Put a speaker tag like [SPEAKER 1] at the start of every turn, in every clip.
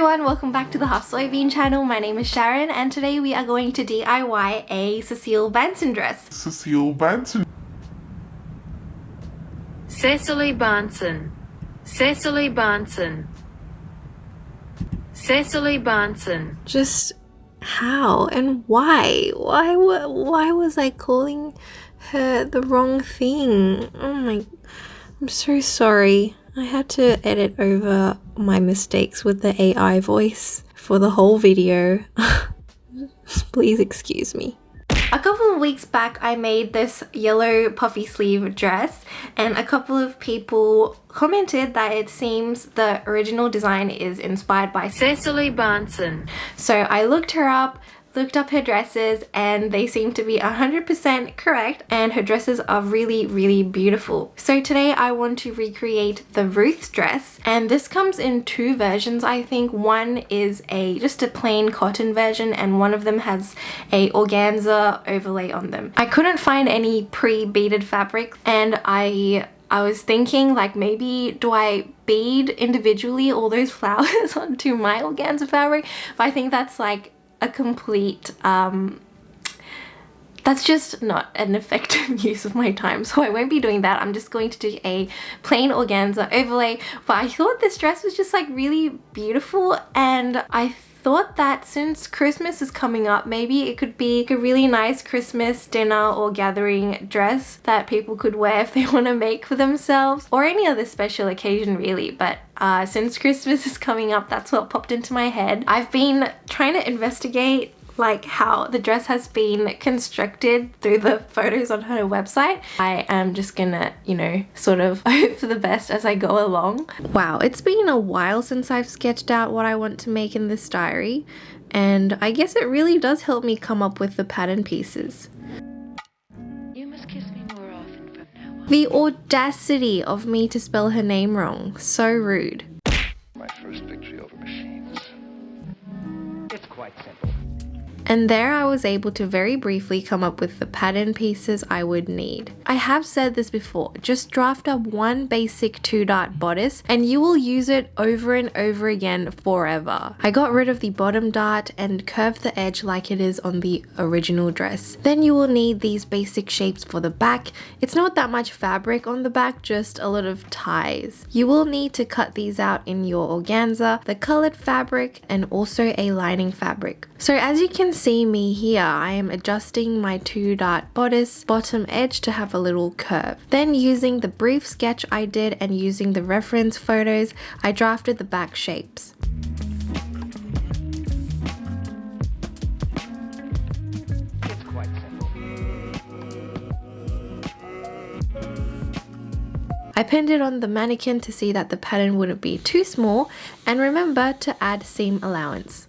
[SPEAKER 1] everyone, welcome back to the Half Soybean channel. My name is Sharon and today we are going to DIY a Cecile Banson dress.
[SPEAKER 2] Cecile Banson.
[SPEAKER 3] Cecily Banson. Cecily Banson. Cecily Banson.
[SPEAKER 1] Just how and why? Why was I calling her the wrong thing? I'm so sorry. I had to edit over my mistakes with the AI voice for the whole video. Please excuse me. A couple of weeks back I made this yellow puffy sleeve dress and a couple of people commented that it seems the original design is inspired by
[SPEAKER 3] Cecily Banson.
[SPEAKER 1] So I looked her up, looked up her dresses, and they seem to be 100% correct, and her dresses are really beautiful. So today I want to recreate the Ruth's dress, and this comes in two versions. I think one is just a plain cotton version and one of them has a organza overlay on them. I couldn't find any pre-beaded fabric and I was thinking, like, maybe do I bead individually all those flowers onto my organza fabric? But I think that's like a complete that's just not an effective use of my time, so I won't be doing that. I'm just going to do a plain organza overlay. But I thought this dress was just like really beautiful, and I thought that since Christmas is coming up, maybe it could be a really nice Christmas dinner or gathering dress that people could wear if they want to make for themselves, or any other special occasion really. But since Christmas is coming up, that's what popped into my head. I've been trying to investigate like how the dress has been constructed through the photos on her website. I am just gonna, you know, sort of hope for the best as I go along. Wow, it's been a while since I've sketched out what I want to make in this diary, and I guess it really does help me come up with the pattern pieces.
[SPEAKER 3] You must kiss me more often from now on.
[SPEAKER 1] The audacity of me to spell her name wrong. So rude.
[SPEAKER 4] My first victory over machines. It's quite simple.
[SPEAKER 1] And there I was able to very briefly come up with the pattern pieces I would need. I have said this before, just draft up one basic 2-dart bodice and you will use it over and over again forever. I got rid of the bottom dart and curved the edge like it is on the original dress. Then you will need these basic shapes for the back. It's not that much fabric on the back, just a lot of ties. You will need to cut these out in your organza, the colored fabric, and also a lining fabric. So as you can see me here, I am adjusting my 2-dart bodice bottom edge to have a little curve. Then using the brief sketch I did and using the reference photos, I drafted the back shapes.
[SPEAKER 4] It's quite simple.
[SPEAKER 1] I pinned it on the mannequin to see that the pattern wouldn't be too small, and remember to add seam allowance.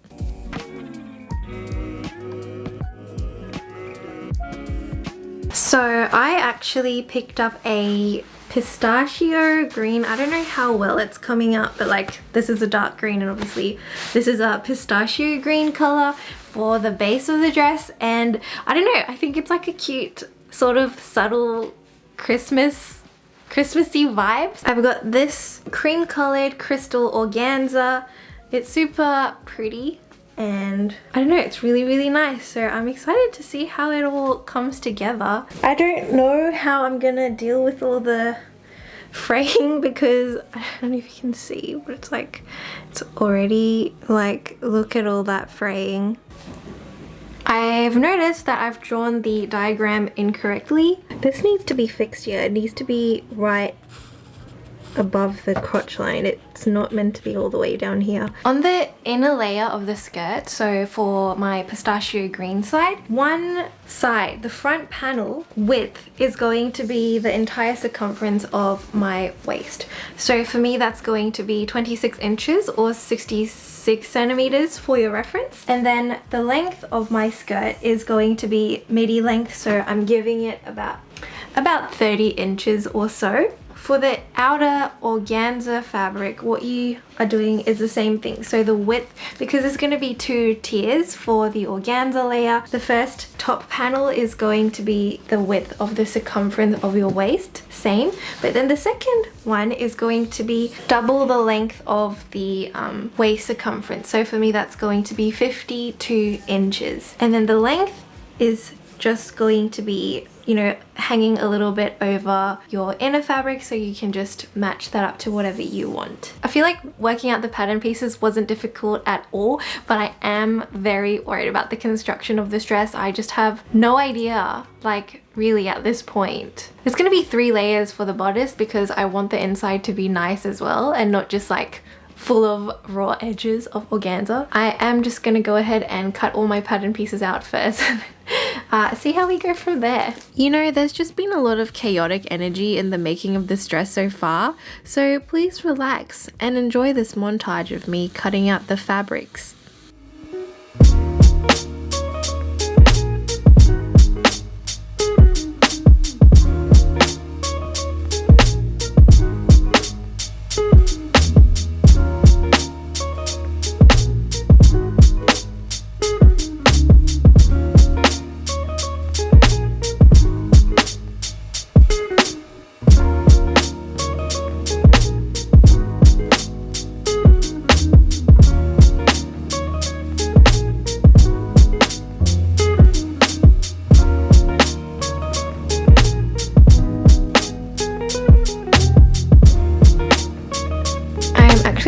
[SPEAKER 1] So I actually picked up a pistachio green. I don't know how well it's coming out, but like this is a dark green and obviously this is a pistachio green color for the base of the dress. And I don't know, I think it's like a cute sort of subtle Christmassy vibes. I've got this cream colored crystal organza. It's super pretty. And I don't know, it's really nice, so I'm excited to see how it all comes together. I don't know how I'm gonna deal with all the fraying because I don't know if you can see, but it's like, it's already like, look at all that fraying. I've noticed that I've drawn the diagram incorrectly. This needs to be fixed here. It needs to be right above the crotch line. It's not meant to be all the way down here. On the inner layer of the skirt, so for my pistachio green side, one side, the front panel width is going to be the entire circumference of my waist. So for me that's going to be 26 inches or 66 centimeters for your reference. And then the length of my skirt is going to be midi length, so I'm giving it about 30 inches or so. For the outer organza fabric, what you are doing is the same thing. So the width, because there's going to be 2 tiers for the organza layer, the first top panel is going to be the width of the circumference of your waist, same, but then the second one is going to be double the length of the waist circumference. So for me that's going to be 52 inches, and then the length is just going to be, you know, hanging a little bit over your inner fabric, so you can just match that up to whatever you want. I feel like working out the pattern pieces wasn't difficult at all, but I am very worried about the construction of this dress. I just have no idea, like, really at this point. It's gonna be 3 layers for the bodice because I want the inside to be nice as well and not just like full of raw edges of organza. I am just gonna go ahead and cut all my pattern pieces out first. See how we go from there. You know, there's just been a lot of chaotic energy in the making of this dress so far, so please relax and enjoy this montage of me cutting out the fabrics.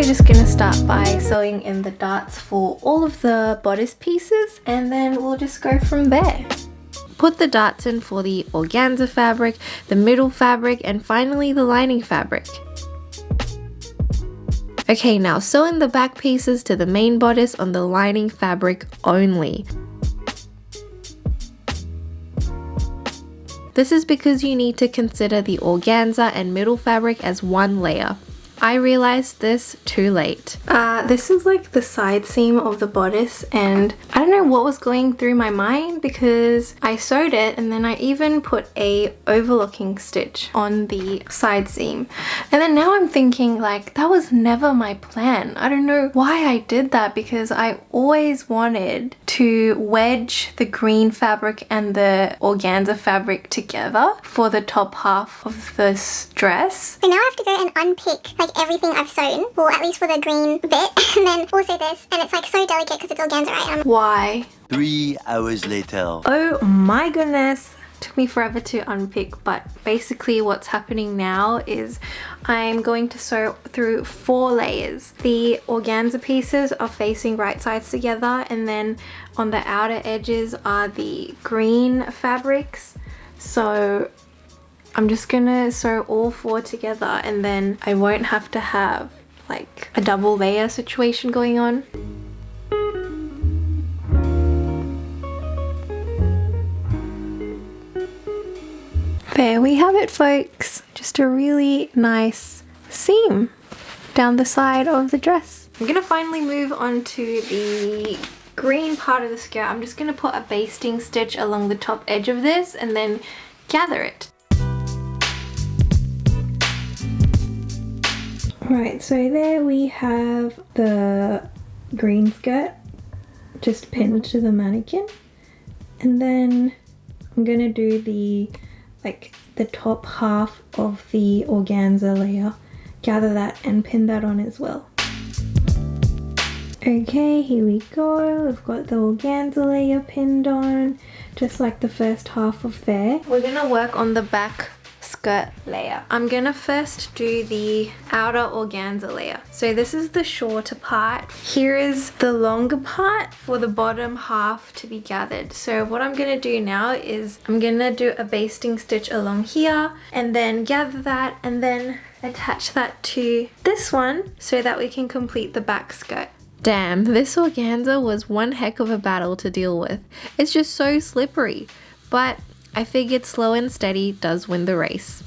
[SPEAKER 1] Just gonna start by sewing in the darts for all of the bodice pieces, and then we'll just go from there. Put the darts in for the organza fabric, the middle fabric, and finally the lining fabric. Okay, now sew in the back pieces to the main bodice on the lining fabric only. This is because you need to consider the organza and middle fabric as one layer. I realized this too late. This is like the side seam of the bodice, and I don't know what was going through my mind because I sewed it and then I even put a overlocking stitch on the side seam. And then now I'm thinking like that was never my plan. I don't know why I did that because I always wanted to wedge the green fabric and the organza fabric together for the top half of this dress.
[SPEAKER 2] So now I have to go and unpick like everything I've sewn, or at least for the green bit, and then also this, and it's like so delicate because it's organza, right?
[SPEAKER 1] Why?
[SPEAKER 5] 3 hours later.
[SPEAKER 1] Oh my goodness. Took me forever to unpick, but basically what's happening now is I'm going to sew through 4 layers. The organza pieces are facing right sides together, and then on the outer edges are the green fabrics. So I'm just gonna sew all 4 together, and then I won't have to have like a double layer situation going on. There we have it, folks. Just a really nice seam down the side of the dress. I'm gonna finally move on to the green part of the skirt. I'm just gonna put a basting stitch along the top edge of this and then gather it. Right, so there we have the green skirt just pinned to the mannequin, and then I'm gonna do the top half of the organza layer, gather that and pin that on as well. Okay, here we go. We've got the organza layer pinned on, just like the first half of there. We're gonna work on the back skirt layer. I'm gonna first do the outer organza layer. So this is the shorter part. Here is the longer part for the bottom half to be gathered. So what I'm gonna do now is I'm gonna do a basting stitch along here and then gather that and then attach that to this one so that we can complete the back skirt. Damn, this organza was one heck of a battle to deal with. It's just so slippery, but I figured slow and steady does win the race.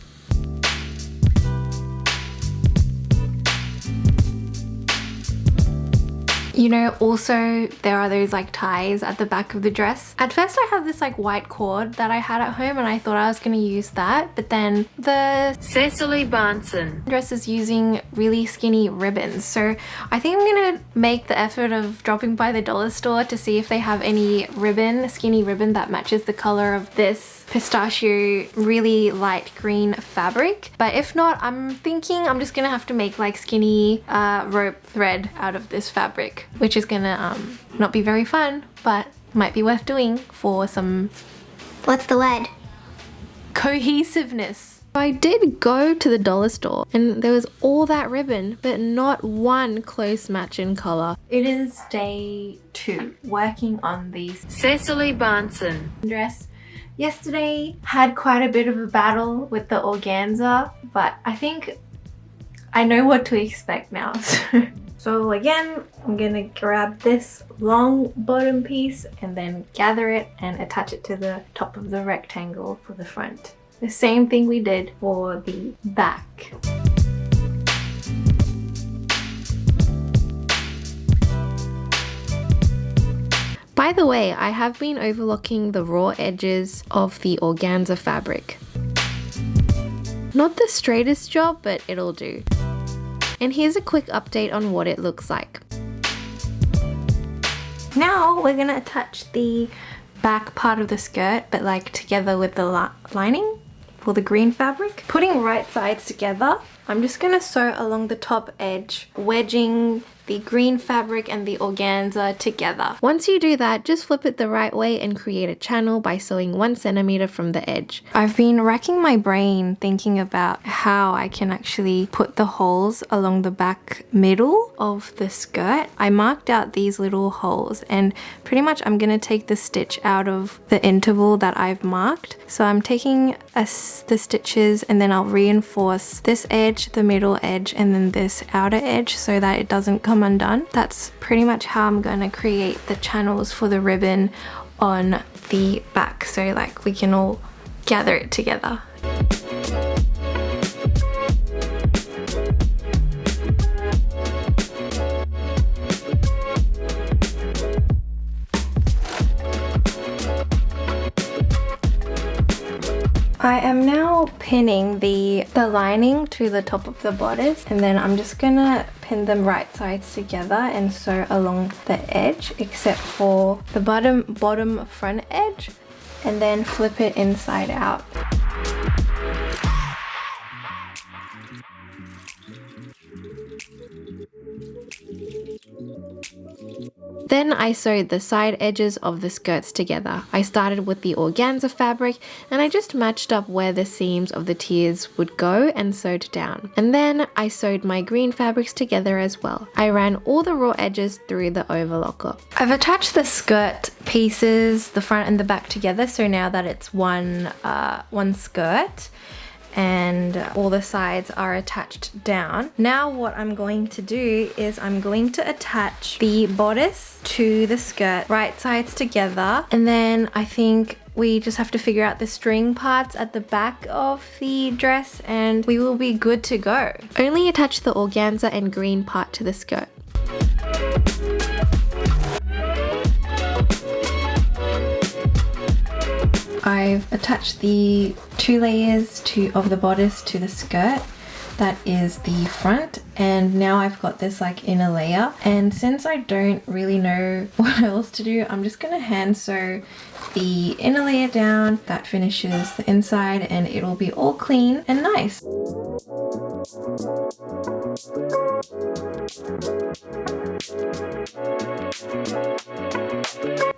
[SPEAKER 1] You know, also there are those like ties at the back of the dress. At first I have this like white cord that I had at home and I thought I was going to use that, but then the
[SPEAKER 3] Cecily Bonson
[SPEAKER 1] dress is using really skinny ribbons. So I think I'm going to make the effort of dropping by the dollar store to see if they have any ribbon, skinny ribbon that matches the color of this pistachio really light green fabric. But if not, I'm thinking I'm just gonna have to make like skinny rope thread out of this fabric, which is gonna not be very fun, but might be worth doing for some,
[SPEAKER 2] What's the word?
[SPEAKER 1] cohesiveness. I did go to the dollar store and there was all that ribbon, but not one close match in color. It is day 2 working on these
[SPEAKER 3] Cecily Bonson
[SPEAKER 1] dress. Yesterday had quite a bit of a battle with the organza, but I think I know what to expect now. So again, I'm gonna grab this long bottom piece and then gather it and attach it to the top of the rectangle for the front. The same thing we did for the back. By the way, I have been overlocking the raw edges of the organza fabric. Not the straightest job, but it'll do. And here's a quick update on what it looks like. Now we're gonna attach the back part of the skirt, but like together with the lining for the green fabric. Putting right sides together, I'm just gonna sew along the top edge, wedging the green fabric and the organza together. Once you do that, just flip it the right way and create a channel by sewing 1 centimeter from the edge. I've been racking my brain thinking about how I can actually put the holes along the back middle of the skirt. I marked out these little holes and pretty much I'm gonna take the stitch out of the interval that I've marked. So I'm taking the stitches and then I'll reinforce this edge, the middle edge, and then this outer edge so that it doesn't come undone. That's pretty much how I'm going to create the channels for the ribbon on the back, so like we can all gather it together. I am now pinning the lining to the top of the bodice, and then I'm just gonna pin them right sides together and sew along the edge except for the bottom front edge, and then flip it inside out. Then I sewed the side edges of the skirts together. I started with the organza fabric and I just matched up where the seams of the tiers would go and sewed down. And then I sewed my green fabrics together as well. I ran all the raw edges through the overlocker. I've attached the skirt pieces, the front and the back together, so now that it's one skirt, and all the sides are attached down. Now what I'm going to do is I'm going to attach the bodice to the skirt, right sides together, and then I think we just have to figure out the string parts at the back of the dress and we will be good to go. Only attach the organza and green part to the skirt. I've attached the 2 layers of the bodice to the skirt. That is the front, and now I've got this like inner layer, and since I don't really know what else to do, I'm just gonna hand sew the inner layer down. That finishes the inside and it'll be all clean and nice.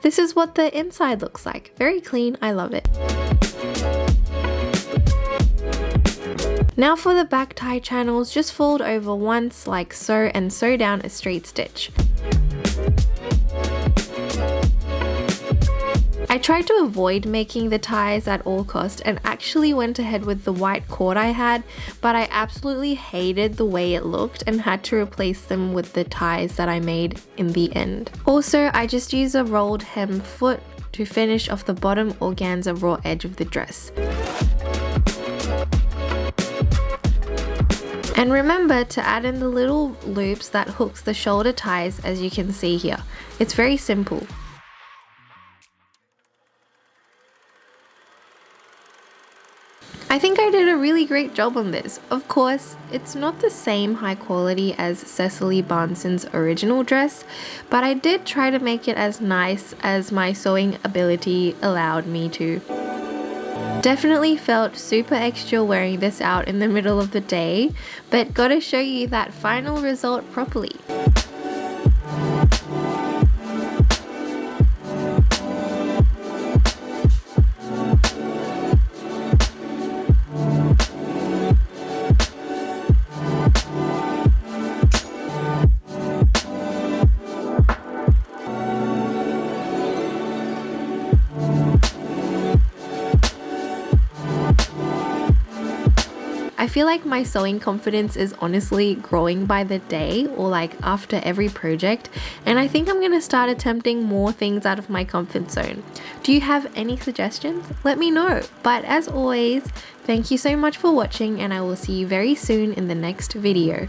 [SPEAKER 1] This is what the inside looks like. Very clean, I love it. Now for the back tie channels, just fold over once like so and sew down a straight stitch. I tried to avoid making the ties at all costs and actually went ahead with the white cord I had, but I absolutely hated the way it looked and had to replace them with the ties that I made in the end. Also, I just used a rolled hem foot to finish off the bottom organza raw edge of the dress. And remember to add in the little loops that hooks the shoulder ties, as you can see here. It's very simple. I think I did a really great job on this. Of course, it's not the same high quality as Cecily Banson's original dress, but I did try to make it as nice as my sewing ability allowed me to. Definitely felt super extra wearing this out in the middle of the day, but gotta show you that final result properly. I feel like my sewing confidence is honestly growing by the day, or like after every project, and I think I'm gonna start attempting more things out of my comfort zone. Do you have any suggestions? Let me know. But as always, thank you so much for watching, and I will see you very soon in the next video.